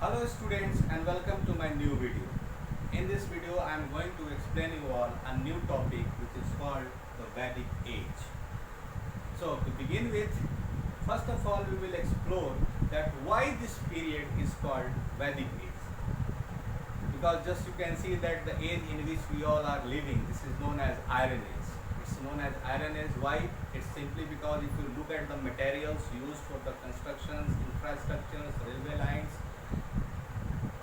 Hello students and welcome to my new video. In this video I am going to explain you all a new topic which is called the Vedic age. So to begin with, first of all we will explore that why this period is called Vedic age. Because just you can see that the age in which we all are living, this is known as Iron Age. It's known as Iron Age. Why? It's simply because if you look at the materials used for the constructions, infrastructures, railway lines,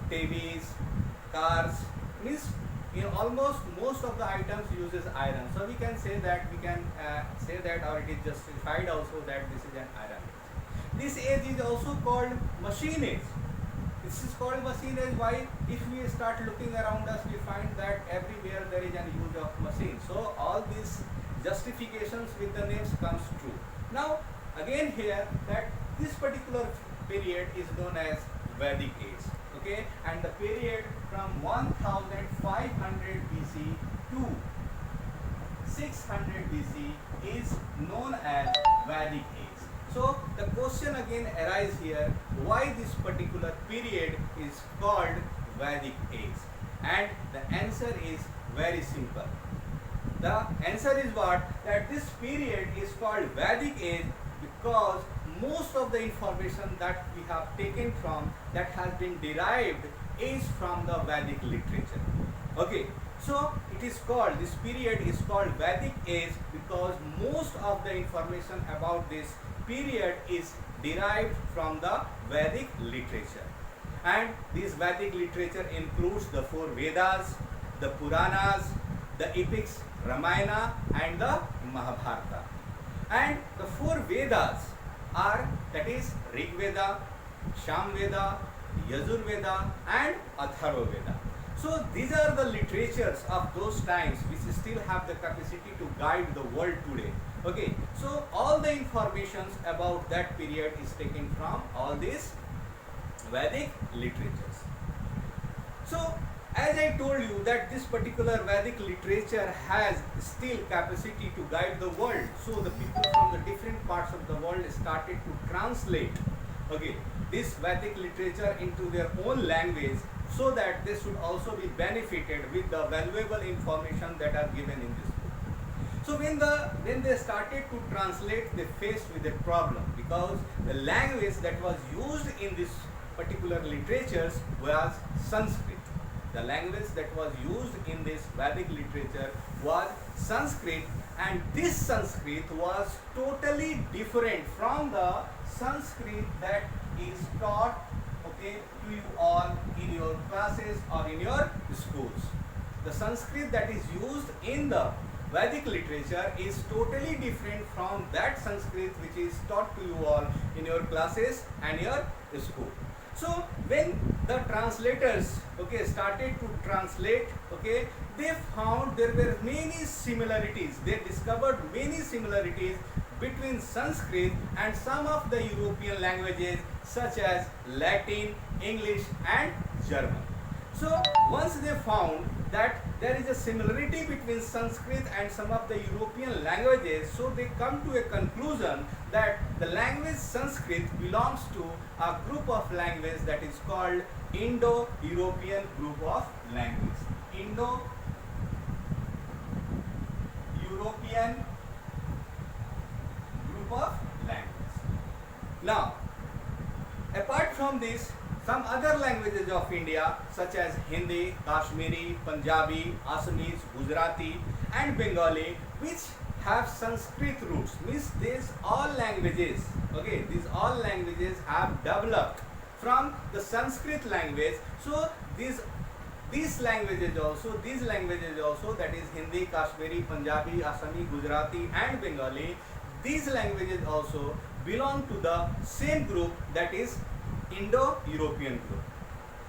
TVs, cars, means in almost most of the items uses iron. So we can say that or it is justified also that this is an iron age. This age is also called machine age. This is called machine age. Why? If we start looking around us, we find that everywhere there is an use of machine. So all these justifications with the names comes true. Now again here that this particular period is known as Vedic age. Okay, and the period from 1500 BC to 600 BC is known as Vedic age. So the question again arises here, why this particular period is called Vedic age? And the answer is very simple. The answer is what? That this period is called Vedic age because most of the information that we have taken from, that has been derived, is from the Vedic literature. Okay, so it is called, this period is called Vedic age because most of the information about this period is derived from the Vedic literature. And this Vedic literature includes the four Vedas, the Puranas, the epics Ramayana and the Mahabharata. And the four Vedas are, that is Rig Veda, Sham Veda, Yajur Veda and Atharva Veda. So these are the literatures of those times which still have the capacity to guide the world today. Okay, so all the informations about that period is taken from all these Vedic literatures. So as I told you that this particular Vedic literature has still capacity to guide the world. So the people from the different parts of the world started to translate this Vedic literature into their own language so that they should also be benefited with the valuable information that are given in this book. So when they started to translate, they faced with a problem because the language that was used in this particular literatures was Sanskrit. The language that was used in this Vedic literature was Sanskrit, and this Sanskrit was totally different from the Sanskrit that is taught to you all in your classes or in your schools. The Sanskrit that is used in the Vedic literature is totally different from that Sanskrit which is taught to you all in your classes and your school. So when the translators started to translate, they found there were many similarities. They discovered many similarities between Sanskrit and some of the European languages such as Latin, English and German. So once they found that there is a similarity between Sanskrit and some of the European languages, so they come to a conclusion that the language Sanskrit belongs to a group of language that is called Indo-European group of language. Indo-European group of language. Now, apart from this, some other languages of India such as Hindi, Kashmiri, Punjabi, Assamese, Gujarati and Bengali, which have Sanskrit roots, means these all languages have developed from the Sanskrit language. So these languages also, that is Hindi, Kashmiri, Punjabi, Assami, Gujarati and Bengali, these languages also belong to the same group, that is Indo-European group.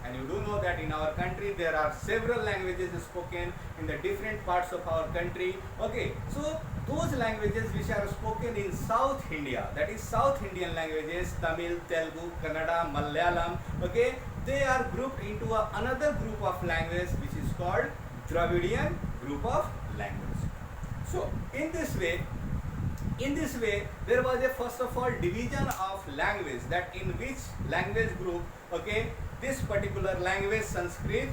And you do know that in our country there are several languages spoken in the different parts of our country. Okay, so those languages which are spoken in South India, that is South Indian languages, Tamil, Telugu, Kannada, Malayalam, they are grouped into another group of language which is called Dravidian group of language. So in this way, there was a first of all division of language, that in which language group this particular language Sanskrit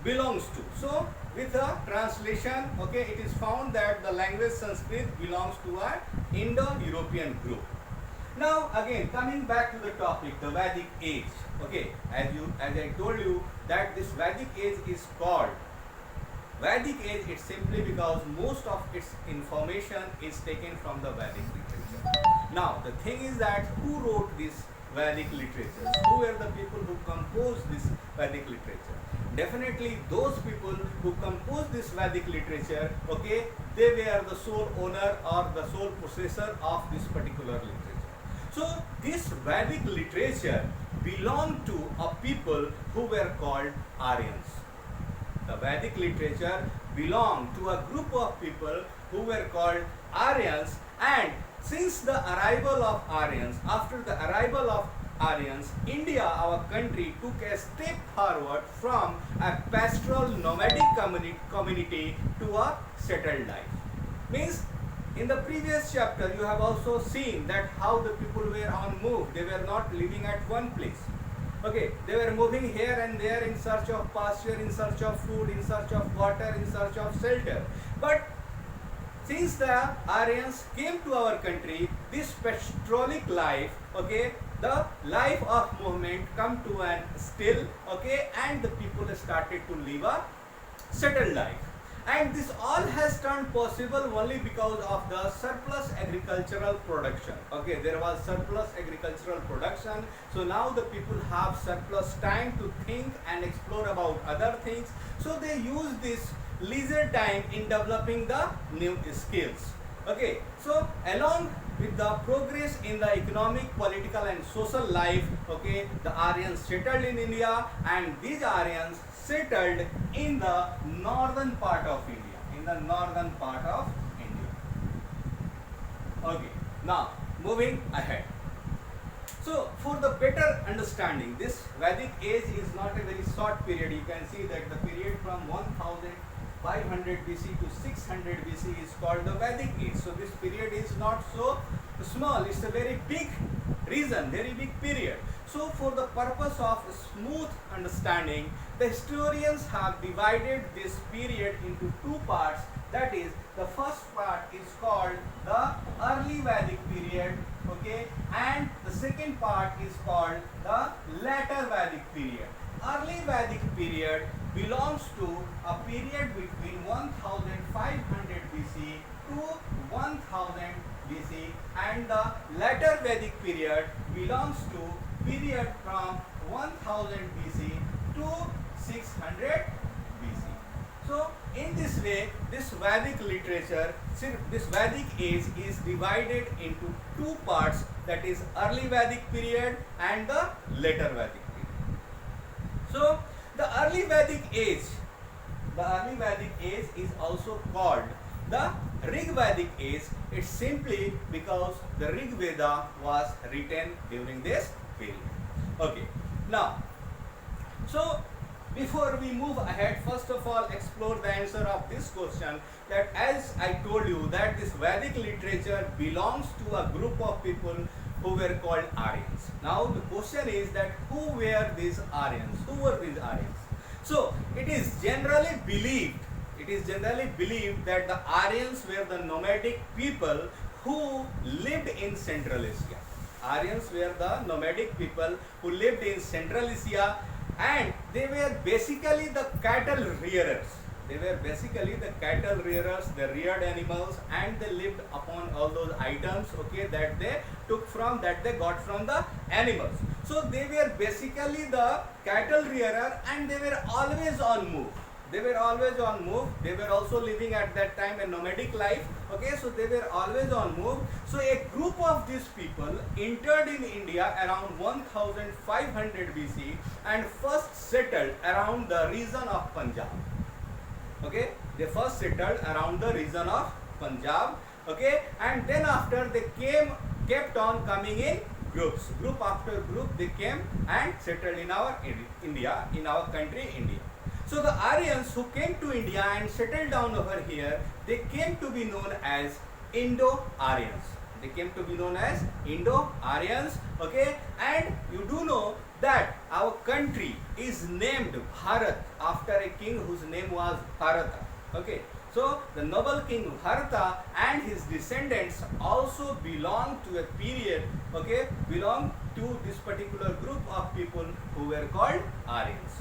belongs to. So with the translation, okay, it is found that the language Sanskrit belongs to a Indo-European group. Now again, coming back to the topic, the Vedic age. Okay, as I told you that this Vedic age is called Vedic age, it's simply because most of its information is taken from the Vedic literature. Now the thing is that who wrote this Vedic literature? Who were the people who composed this Vedic literature? Definitely those people who composed this Vedic literature, okay, they were the sole owner or the sole possessor of this particular literature. So this Vedic literature belonged to a people who were called Aryans. The Vedic literature belonged to a group of people who were called Aryans, and since the arrival of Aryans, after the arrival of Aryans, India, our country, took a step forward from a pastoral nomadic community to a settled life. Means in the previous chapter you have also seen that how the people were on move. They were not living at one place. Okay, they were moving here and there in search of pasture, in search of food, in search of water, in search of shelter. But since the Aryans came to our country, this pastoralic life, okay, the life of movement come to an still, okay, and the people started to live a settled life. And this all has turned possible only because of the surplus agricultural production. Okay, there was surplus agricultural production, so now the people have surplus time to think and explore about other things. So they use this leisure time in developing the new skills. Okay, so along with the progress in the economic, political and social life, okay, the Aryans settled in India, and these Aryans settled in the northern part of India, Okay, now moving ahead. So for the better understanding, this Vedic age is not a very short period. You can see that the period from 1500 BC to 600 BC is called the Vedic age. So this period is not so small, it's a very big reason, very big period. So for the purpose of smooth understanding, the historians have divided this period into two parts. That is, the first part is called the early Vedic period, okay, and the second part is called the later Vedic period. Early Vedic period belongs to a period between 1500 BC to 1000 BC, and the later Vedic period belongs to period from 1000 BC to 600 BC. So in this way, this Vedic literature, this Vedic age is divided into two parts, that is early Vedic period and the later Vedic period. So the early Vedic age is also called the Rig Vedic age. It's simply because the Rig Veda was written during this period. Okay, now, so before we move ahead, first of all explore the answer of this question, that as I told you that this Vedic literature belongs to a group of people who were called Aryans. Now the question is that who were these Aryans? Who were these Aryans? So it is generally believed that the Aryans were the nomadic people who lived in Central Asia. Aryans were the nomadic people who lived in Central Asia, and they were basically the cattle rearers. They reared animals, and they lived upon all those items, okay, that they got from the animals. So they were basically the cattle rearer, and they were always on move. They were also living at that time a nomadic life. Okay, so they were always on move. So a group of these people entered in India around 1500 BC and first settled around the region of Punjab. Okay, they first settled around the region of Punjab. Okay, and then after they kept on coming in groups. Group after group they came and settled in our India, in our country India. So the Aryans who came to India and settled down over here, they came to be known as Indo-Aryans. Okay, and you do know that our country is named Bharat after a king whose name was Bharata. Okay, so the noble king Bharata and his descendants also belong to a period, okay, belong to this particular group of people who were called Aryans.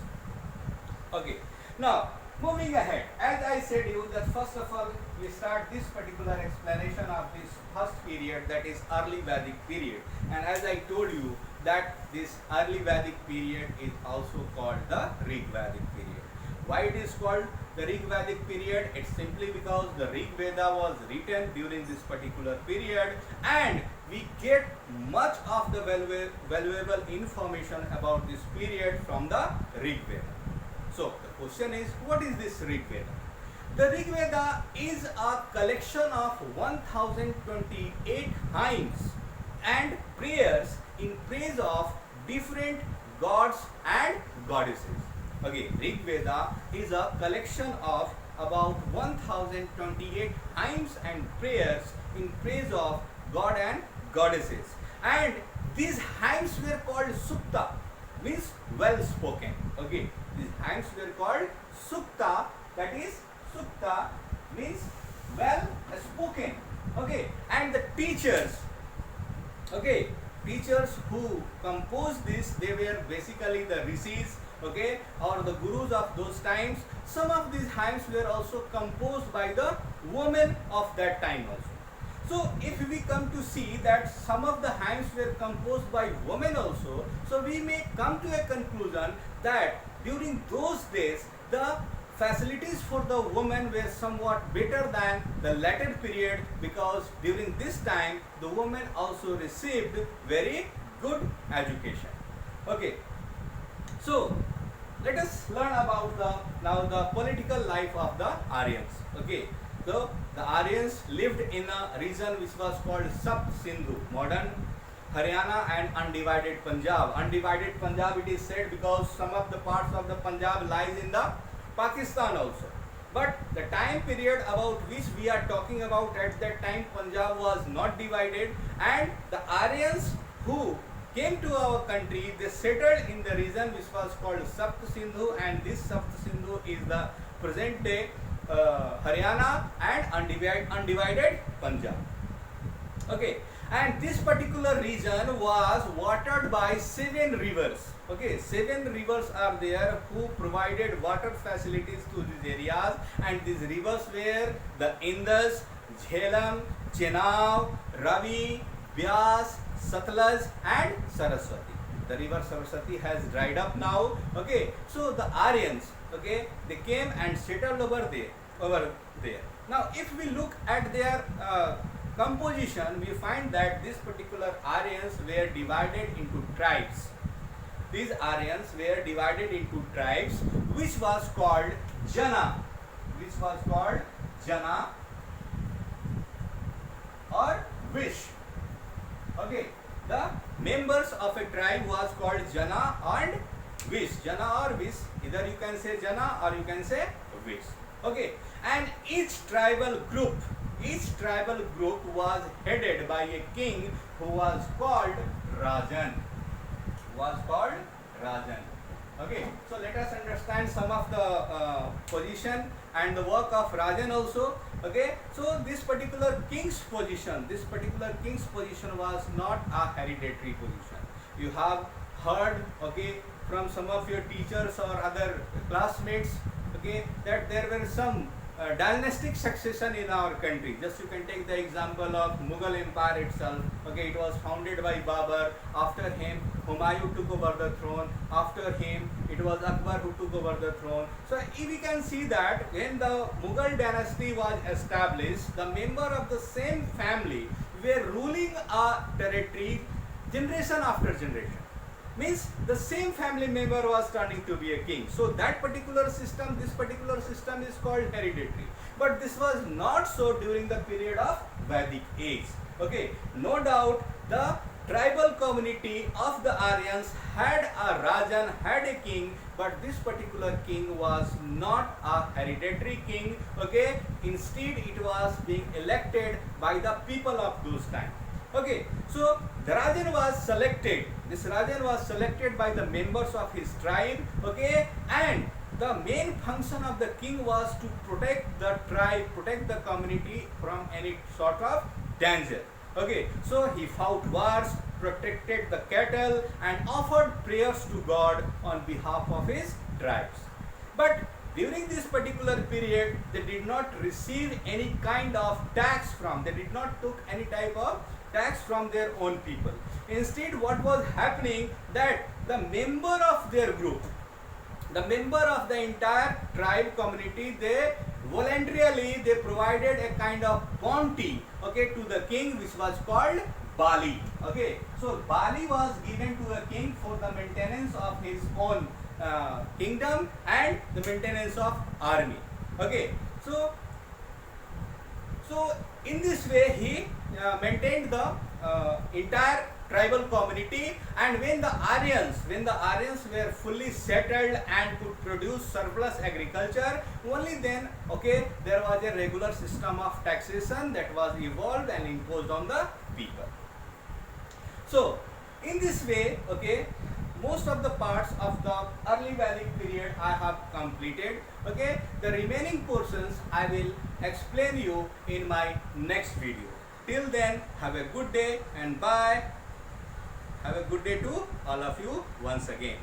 Okay, now moving ahead, as I said you that first of all we start this particular explanation of this first period, that is early Vedic period, and as I told you that this early Vedic period is also called the Rig Vedic period. Why it is called the Rig Vedic period? It's simply because the Rig Veda was written during this particular period, and we get much of the valuable information about this period from the Rig Veda. So the question is, what is this Rig Veda? The Rig Veda is a collection of 1028 hymns and prayers in praise of different gods and goddesses. Okay, Rig Veda is a collection of about 1028 hymns and prayers in praise of God and goddesses. And these hymns were called Sukta, means well spoken. Okay, these hymns were called Sukta, that is Sukta means well spoken. Okay, and the teachers, okay, teachers who composed this, they were basically the rishis, okay, or the gurus of those times. Some of these hymns were also composed by the women of that time also. So if we come to see that some of the hymns were composed by women also, so we may come to a conclusion that during those days the facilities for the women were somewhat better than the later period, because during this time the women also received very good education. Okay, so let us learn about the political life of the Aryans. Okay, so the Aryans lived in a region which was called Sapt Sindhu, modern Haryana and undivided Punjab. Undivided Punjab, it is said because some of the parts of the Punjab lies in the Pakistan also. But the time period about which we are talking about, at that time Punjab was not divided, and the Aryans who came to our country, they settled in the region which was called Sapt Sindhu, and this Sapt Sindhu is the present day Haryana and undivided Punjab. Okay, and this particular region was watered by 7 rivers. Okay, 7 rivers are there who provided water facilities to these areas, and these rivers were the Indus, Jhelum, Chenab, Ravi, Byas, Satluj and Saraswati. The river Saraswati has dried up now. Okay, so the Aryans, okay, they came and settled over there. Now if we look at their composition, we find that this particular Aryans were divided into tribes. These Aryans were divided into tribes, which was called Jana, or Vish. Okay, the members of a tribe was called Jana and Vish. Jana or Vish, either you can say Jana or you can say Vish. Okay, and each tribal group was headed by a king who was called Rajan. Okay, so let us understand some of the position and the work of Rajan also. Okay, so this particular king's position was not a hereditary position. You have heard, okay, from some of your teachers or other classmates, okay, that there were some dynastic succession in our country. Just you can take the example of Mughal Empire itself. Okay, it was founded by Babur. After him, Humayun took over the throne. After him, it was Akbar who took over the throne. So we can see that when the Mughal dynasty was established, the member of the same family were ruling a territory generation after generation. Means the same family member was turning to be a king. So that particular system, this particular system is called hereditary. But this was not so during the period of Vedic age. Okay, no doubt the tribal community of the Aryans had a Rajan, had a king, but this particular king was not a hereditary king. Okay, instead it was being elected by the people of those times. Okay, so the Rajan was selected. This Rajan was selected by the members of his tribe, okay, and the main function of the king was to protect the tribe, protect the community from any sort of danger. Okay, so he fought wars, protected the cattle, and offered prayers to God on behalf of his tribes. But during this particular period, they did not receive any kind of tax from, they did not took any type of tax from their own people. Instead, what was happening, that the member of their group, the member of the entire tribe community, they voluntarily they provided a kind of bounty, okay, to the king, which was called Bali. Okay, so Bali was given to the king for the maintenance of his own kingdom and the maintenance of army. Okay, so in this way he maintained the entire tribal community, and when the Aryans were fully settled and could produce surplus agriculture, only then, okay, there was a regular system of taxation that was evolved and imposed on the people. So in this way, okay, most of the parts of the early Vedic period I have completed. Okay, the remaining portions I will explain you in my next video. Till then, have a good day and bye. Have a good day to all of you once again.